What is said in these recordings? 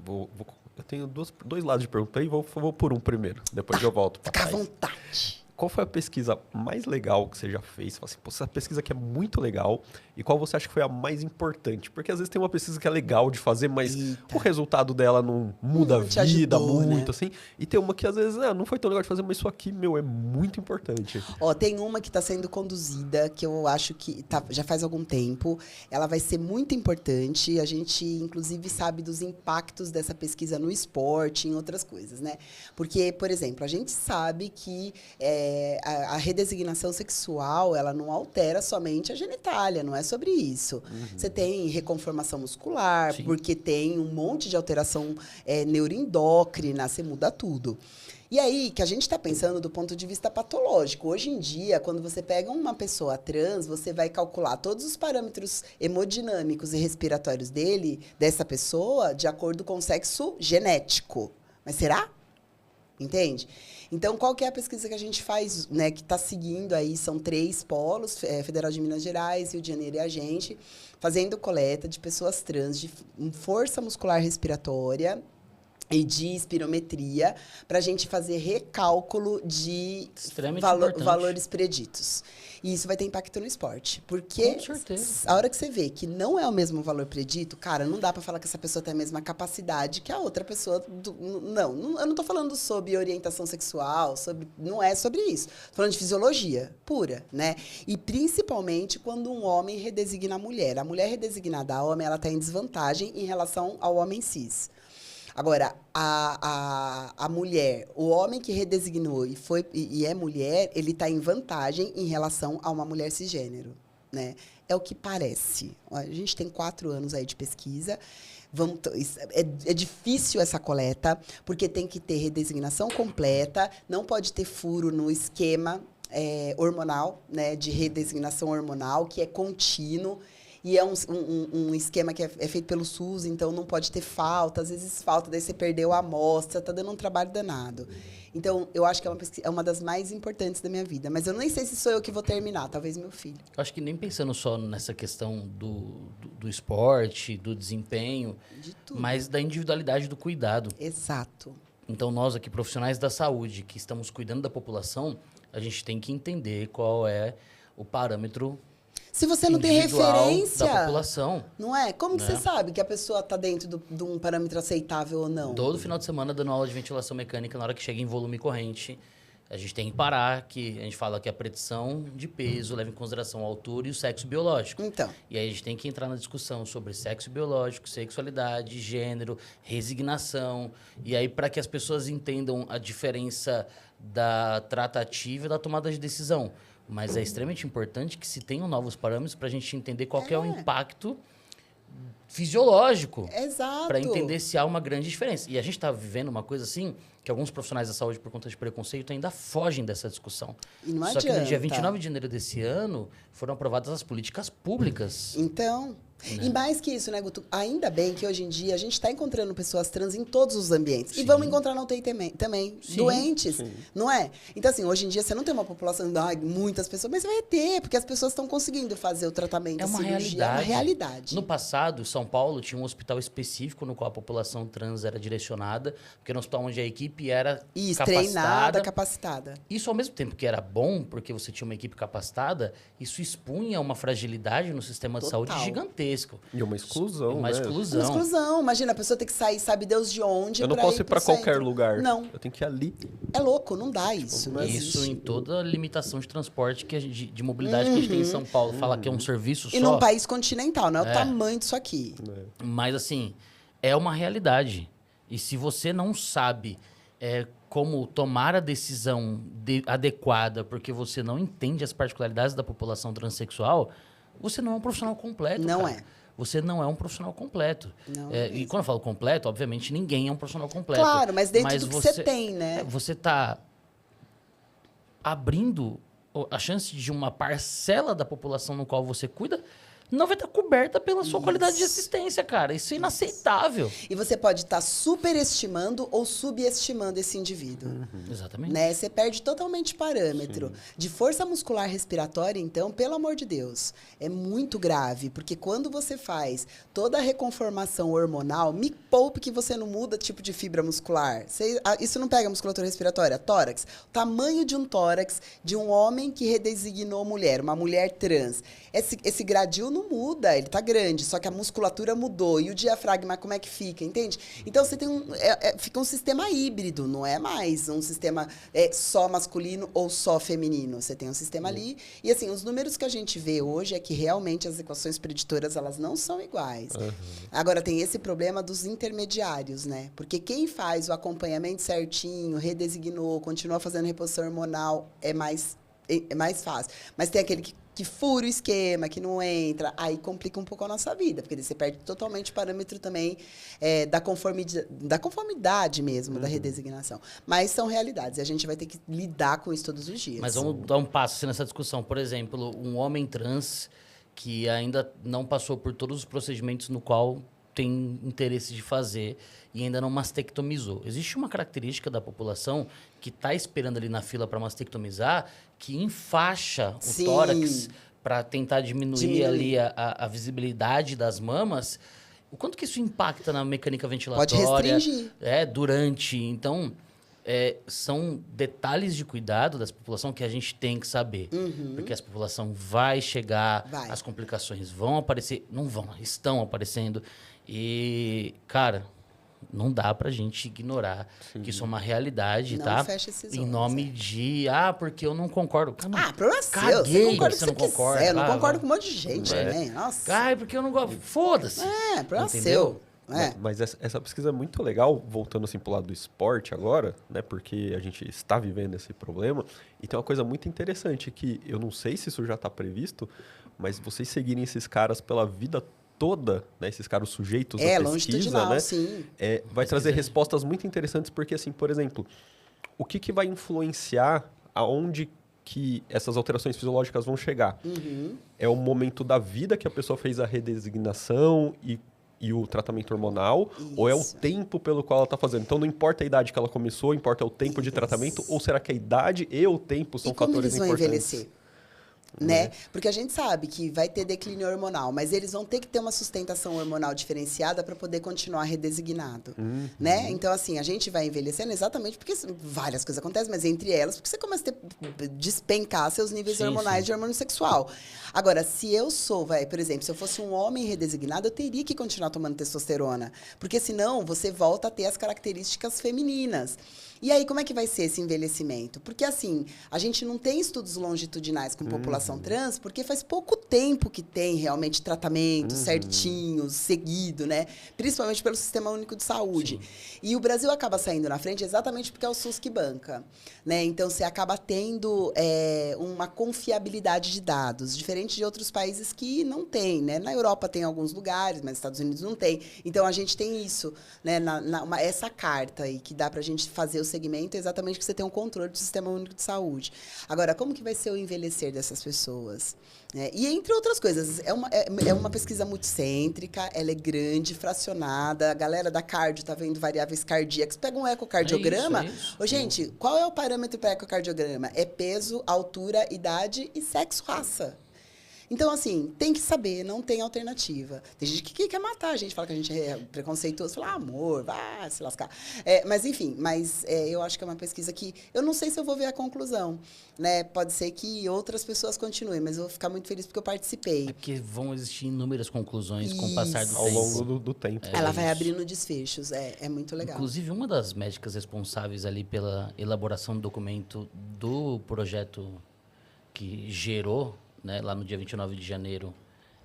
Eu tenho dois lados de pergunta aí, vou por um primeiro. Depois eu volto para Fica à trás. vontade. Qual foi a pesquisa mais legal que você já fez? Você fala assim, pô, essa pesquisa aqui é muito legal. E qual você acha que foi a mais importante? Porque às vezes tem uma pesquisa que é legal de fazer, mas Eita. o resultado dela não muda Não a te vida ajudou, muito, né? assim. E tem uma que às vezes não foi tão legal de fazer, mas isso aqui, meu, é muito importante. Ó, tem uma que está sendo conduzida, que eu acho que já faz algum tempo. Ela vai ser muito importante. A gente, inclusive, sabe dos impactos dessa pesquisa no esporte, em outras coisas, né? Porque, por exemplo, a gente sabe que a redesignação sexual, ela não altera somente a genitália, não é sobre isso. Você tem reconformação muscular, Sim. porque tem um monte de alteração neuroendócrina, você muda tudo. E aí, que a gente está pensando do ponto de vista patológico. Hoje em dia, quando você pega uma pessoa trans, você vai calcular todos os parâmetros hemodinâmicos e respiratórios dessa pessoa, de acordo com o sexo genético. Mas será? Entende? Então, qual que é a pesquisa que a gente faz, né, que está seguindo aí? São 3 polos, Federal de Minas Gerais, Rio de Janeiro e a gente, fazendo coleta de pessoas trans de força muscular respiratória e de espirometria, para a gente fazer recálculo de valores preditos. E isso vai ter impacto no esporte. Porque com certeza. a hora que você vê que não é o mesmo valor predito, cara, não dá para falar que essa pessoa tem a mesma capacidade que a outra pessoa. Eu não estou falando sobre orientação sexual, não é sobre isso. Estou falando de fisiologia pura, né? E principalmente quando um homem redesigna a mulher. A mulher redesignada a homem, ela está em desvantagem em relação ao homem cis. Agora, a mulher, o homem que redesignou e é mulher, ele está em vantagem em relação a uma mulher cisgênero, né? É o que parece. A gente tem 4 anos aí de pesquisa. É difícil essa coleta, porque tem que ter redesignação completa, não pode ter furo no esquema hormonal, né, de redesignação hormonal, que é contínuo. E é um esquema que é feito pelo SUS, então não pode ter falta. Às vezes falta, daí você perdeu a amostra, tá dando um trabalho danado. Então, eu acho que é uma das mais importantes da minha vida. Mas eu nem sei se sou eu que vou terminar, talvez meu filho. Eu acho que nem pensando só nessa questão do esporte, do desempenho, De tudo. mas da individualidade do cuidado. Exato. Então, nós aqui, profissionais da saúde, que estamos cuidando da população, a gente tem que entender qual é o parâmetro Se você não tem individual referência, da população. não é? Como que Né? você sabe que a pessoa está dentro de um parâmetro aceitável ou não? Todo final de semana dando aula de ventilação mecânica, na hora que chega em volume corrente, a gente tem que parar, que a gente fala que a predição de peso leva em consideração a altura e o sexo biológico. Então, E aí a gente tem que entrar na discussão sobre sexo biológico, sexualidade, gênero, resignação. E aí para que as pessoas entendam a diferença da tratativa e da tomada de decisão. Mas é extremamente importante que se tenham novos parâmetros para a gente entender qual que é o impacto fisiológico. exato. Para entender se há uma grande diferença. E a gente está vivendo uma coisa assim, que alguns profissionais da saúde, por conta de preconceito, ainda fogem dessa discussão. E não Só que no dia adianta. 29 de janeiro desse ano, foram aprovadas as políticas públicas. Então, e mais que isso, né, Guto? Ainda bem que hoje em dia a gente está encontrando pessoas trans em todos os ambientes. E Sim. vamos encontrar na UTI também. Sim, Doentes, sim. não é? Então, assim, hoje em dia você não tem uma população de muitas pessoas, mas você vai ter, porque as pessoas estão conseguindo fazer o tratamento, É uma cirurgia. realidade. É uma realidade. No passado, São Paulo tinha um hospital específico no qual a população trans era direcionada, porque era um hospital onde a equipe era Isso, capacitada. treinada, capacitada. Isso, ao mesmo tempo que era bom, porque você tinha uma equipe capacitada, isso expunha uma fragilidade no sistema de Total. saúde gigantesco. E uma exclusão, Uma né? exclusão. Uma exclusão. Imagina, a pessoa ter que sair, sabe Deus de onde, Eu não pra posso ir pro para qualquer centro. lugar. Não. Eu tenho que ir ali. É louco, não dá isso. Não Isso existe. em toda a limitação de transporte, de mobilidade que a gente tem em São Paulo. Fala que é um serviço E só. num país continental, não é o tamanho disso aqui. Mas, assim, é uma realidade. E se você não sabe como tomar a decisão adequada, porque você não entende as particularidades da população transexual, você não é um profissional completo. Não cara. é. Você não é um profissional completo. Não E mesmo. quando eu falo completo, obviamente, ninguém é um profissional completo. Claro, mas dentro do que você tem, né? Você está abrindo a chance de uma parcela da população no qual você cuida não vai estar coberta pela sua qualidade de assistência, cara. Isso é inaceitável. E você pode estar superestimando ou subestimando esse indivíduo. Exatamente. Né? Você perde totalmente parâmetro. De força muscular respiratória, então, pelo amor de Deus, é muito grave, porque quando você faz toda a reconformação hormonal, me poupe que você não muda tipo de fibra muscular. Isso não pega a musculatura respiratória? Tórax. O tamanho de um tórax de um homem que redesignou mulher, uma mulher trans. Esse gradil não muda, ele tá grande, só que a musculatura mudou. E o diafragma, como é que fica, entende? Então, você tem fica um sistema híbrido, não é mais um sistema só masculino ou só feminino. Você tem um sistema ali. E, assim, os números que a gente vê hoje é que realmente as equações preditoras, elas não são iguais. Agora, tem esse problema dos intermediários, né? Porque quem faz o acompanhamento certinho, redesignou, continua fazendo reposição hormonal, é mais fácil. Mas tem aquele que fura o esquema, que não entra, aí complica um pouco a nossa vida, porque você perde totalmente o parâmetro também da conformidade mesmo, da redesignação. Mas são realidades, e a gente vai ter que lidar com isso todos os dias. Mas vamos dar um passo assim, nessa discussão. Por exemplo, um homem trans que ainda não passou por todos os procedimentos no qual tem interesse de fazer e ainda não mastectomizou. Existe uma característica da população que está esperando ali na fila para mastectomizar, que enfaixa o tórax para tentar diminuir ali a visibilidade das mamas. O quanto que isso impacta na mecânica ventilatória? Pode restringir. Durante. Então, são detalhes de cuidado dessa população que a gente tem que saber. Porque essa população vai chegar, as complicações vão aparecer, não vão, estão aparecendo. E, cara, não dá pra gente ignorar que isso é uma realidade, não tá? Fecha esses em olhos, nome de, porque eu não concordo. Cara, problema seu. Caguei, Você não concorda. Eu não concordo com um monte de gente também. Nossa. Porque eu não gosto. Foda-se. Problema seu. Mas essa pesquisa é muito legal, voltando assim pro lado do esporte agora, né? Porque a gente está vivendo esse problema. E tem uma coisa muito interessante que eu não sei se isso já está previsto, mas vocês seguirem esses caras pela vida toda, né? Esses caras sujeitos à pesquisa, longitudinal, né? Sim. Vai trazer respostas muito interessantes, porque assim, por exemplo, o que vai influenciar aonde que essas alterações fisiológicas vão chegar? É o momento da vida que a pessoa fez a redesignação e o tratamento hormonal, ou é o tempo pelo qual ela está fazendo? Então, não importa a idade que ela começou, importa o tempo de tratamento, ou será que a idade e o tempo são fatores importantes? Como eles vão envelhecer? Né? Porque a gente sabe que vai ter declínio hormonal, mas eles vão ter que ter uma sustentação hormonal diferenciada para poder continuar redesignado, né? Então, assim, a gente vai envelhecendo exatamente porque várias coisas acontecem, mas entre elas, porque você começa a despencar seus níveis hormonais de hormônio sexual. Agora, se eu sou, por exemplo, se eu fosse um homem redesignado, eu teria que continuar tomando testosterona, porque senão você volta a ter as características femininas. E aí, como é que vai ser esse envelhecimento? Porque, assim, a gente não tem estudos longitudinais com população trans, porque faz pouco tempo que tem realmente tratamento certinho, seguido, né? Principalmente pelo Sistema Único de Saúde. Sim. E o Brasil acaba saindo na frente exatamente porque é o SUS que banca, né? Então, você acaba tendo uma confiabilidade de dados, diferente de outros países que não tem, né? Na Europa tem alguns lugares, mas nos Estados Unidos não tem. Então, a gente tem isso, né? Essa carta aí que dá pra gente fazer o segmento é exatamente que você tem um controle do Sistema Único de Saúde. Agora, como que vai ser o envelhecer dessas pessoas? E entre outras coisas, é uma pesquisa multicêntrica, ela é grande, fracionada, a galera da cardio está vendo variáveis cardíacas, pega um ecocardiograma. Gente, qual é o parâmetro para ecocardiograma? É peso, altura, idade e sexo, raça. Então, assim, tem que saber, não tem alternativa. Tem gente que quer matar a gente, fala que a gente é preconceituoso, fala, amor, vai se lascar. Mas, enfim, eu acho que é uma pesquisa que eu não sei se eu vou ver a conclusão, né? Pode ser que outras pessoas continuem, mas eu vou ficar muito feliz porque eu participei. É porque vão existir inúmeras conclusões com o passar do tempo. Ao longo do tempo. Ela vai abrindo desfechos, é muito legal. Inclusive, uma das médicas responsáveis ali pela elaboração do documento do projeto que gerou, né, lá no dia 29 de janeiro,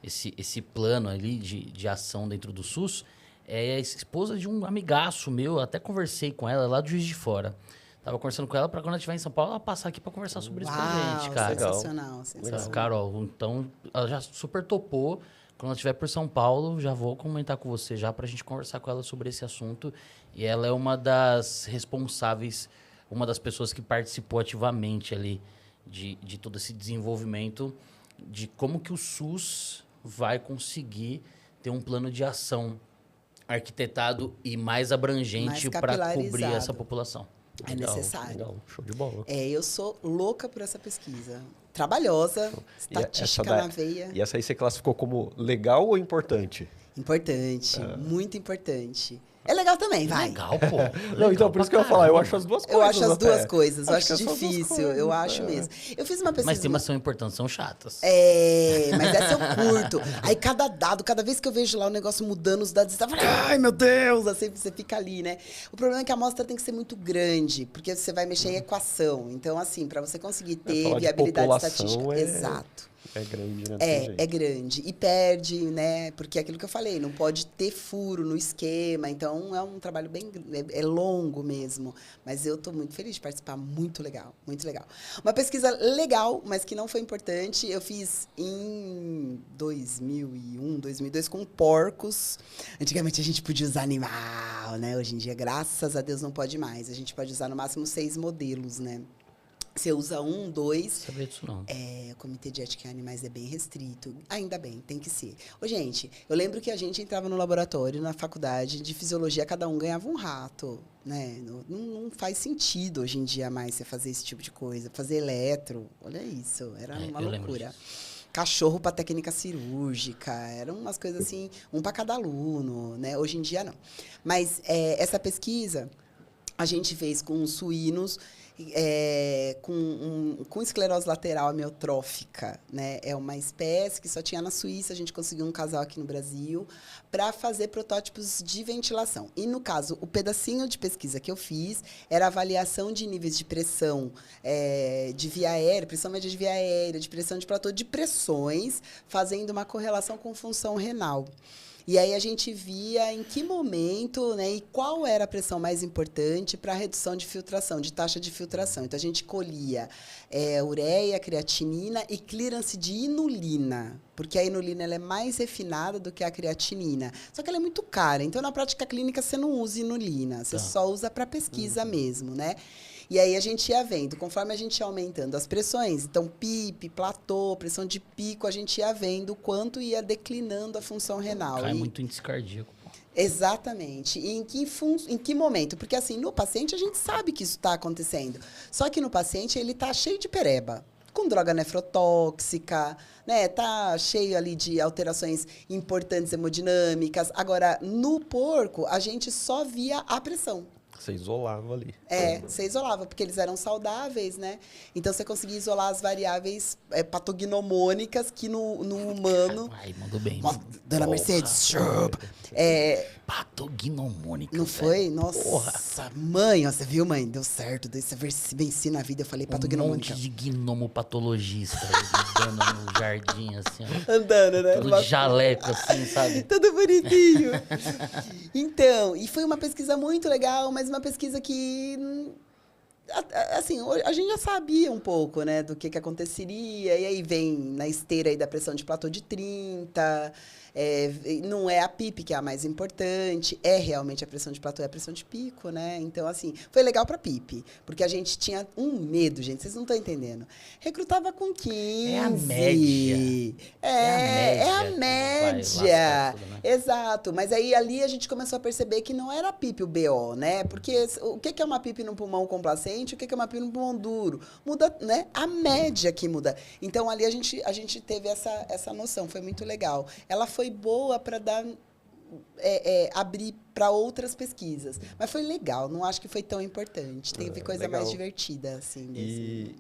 esse plano ali de ação dentro do SUS, é a esposa de um amigaço meu, até conversei com ela lá do Juiz de Fora. Tava conversando com ela para quando ela estiver em São Paulo, ela passar aqui para conversar sobre isso com a gente, cara. Sensacional, sensacional. Carol, então, ela já super topou. Quando ela estiver por São Paulo, já vou comentar com você já pra gente conversar com ela sobre esse assunto. E ela é uma das responsáveis, uma das pessoas que participou ativamente ali de todo esse desenvolvimento de como que o SUS vai conseguir ter um plano de ação arquitetado e mais abrangente para capilarizado. cobrir essa população. É necessário. Legal, show de bola. Eu sou louca por essa pesquisa. Trabalhosa, estatística na veia. E essa aí você classificou como legal ou importante? Importante, muito importante. É legal também, vai. Legal, pô. Não, então, por isso que eu ia falar, eu acho as duas coisas. Eu acho as até. duas coisas, eu acho que é só duas difícil, coisas, eu acho mesmo. Eu fiz uma pesquisa... Mas temas são importantes, são chatas. Mas essa eu curto. Aí cada dado, cada vez que eu vejo lá o negócio mudando, os dados, você fala, ai meu Deus, assim, você fica ali, né? O problema é que a amostra tem que ser muito grande, porque você vai mexer em equação. Então, assim, para você conseguir ter viabilidade estatística. Exato. É grande, né? É grande. E perde, né? Porque é aquilo que eu falei, não pode ter furo no esquema. Então, é um trabalho bem... É longo mesmo. Mas eu estou muito feliz de participar. Muito legal, muito legal. Uma pesquisa legal, mas que não foi importante, eu fiz em 2001, 2002, com porcos. Antigamente, a gente podia usar animal, né? Hoje em dia, graças a Deus, não pode mais. A gente pode usar, no máximo, 6 modelos, né? Você usa 1, 2... Sabia disso não. O Comitê de Ética em Animais é bem restrito. Ainda bem, tem que ser. Ô, gente, eu lembro que a gente entrava no laboratório, na faculdade de fisiologia, cada um ganhava um rato, né? Não faz sentido hoje em dia mais você fazer esse tipo de coisa. Fazer eletro, olha isso, era uma loucura. Cachorro para técnica cirúrgica, eram umas coisas assim, um para cada aluno, né? Hoje em dia, não. Mas essa pesquisa a gente fez com suínos com esclerose lateral amiotrófica, né? É uma espécie que só tinha na Suíça, a gente conseguiu um casal aqui no Brasil para fazer protótipos de ventilação. E, no caso, o pedacinho de pesquisa que eu fiz era avaliação de níveis de pressão de via aérea, pressão média de via aérea, de pressão de platô, de pressões, fazendo uma correlação com função renal. E aí a gente via em que momento, né, e qual era a pressão mais importante para a redução de filtração, de taxa de filtração. Então, a gente colhia ureia, creatinina e clearance de inulina, porque a inulina ela é mais refinada do que a creatinina. Só que ela é muito cara. Então, na prática clínica, você não usa inulina, você só usa para pesquisa mesmo, né? E aí a gente ia vendo, conforme a gente ia aumentando as pressões, então PIP, platô, pressão de pico, a gente ia vendo o quanto ia declinando a função renal. Cai muito índice cardíaco. Exatamente. E em que momento? Porque assim, no paciente a gente sabe que isso está acontecendo. Só que no paciente ele está cheio de pereba, com droga nefrotóxica, né? Tá cheio ali de alterações importantes hemodinâmicas. Agora, no porco, a gente só via a pressão. Você isolava ali. Você isolava, porque eles eram saudáveis, né? Então, você conseguia isolar as variáveis patognomônicas que no humano... Ai, mandou bem. Dona Mercedes. Patognomônica. Não foi? Velho. Nossa, Porra. Mãe, ó, você viu, mãe? Deu certo. Você venci na vida. Eu falei patognomônica. Um monte de gnomopatologista andando no jardim, assim, ó. Andando, né? Todo de jaleco, assim, sabe? Tudo bonitinho. Então, e foi uma pesquisa muito legal, mas uma pesquisa que, assim, a gente já sabia um pouco, né, do que aconteceria. E aí vem na esteira aí da pressão de platô de 30. Não é a PIP que é a mais importante, é realmente a pressão de platô, é a pressão de pico, né? Então, assim, foi legal para PIP, porque a gente tinha um medo, gente, vocês não estão entendendo. Recrutava com 15. É a média. É a média. Tudo, né? Exato, mas aí ali a gente começou a perceber que não era a PIP o BO, né? Porque o que é uma PIP no pulmão complacente, o que é uma PIP no pulmão duro? Muda, né? A média que muda. Então, ali a gente teve essa noção, foi muito legal. Ela foi boa para dar abrir para outras pesquisas, mas foi legal. Não acho que foi tão importante. Teve coisa legal. mais divertida assim. E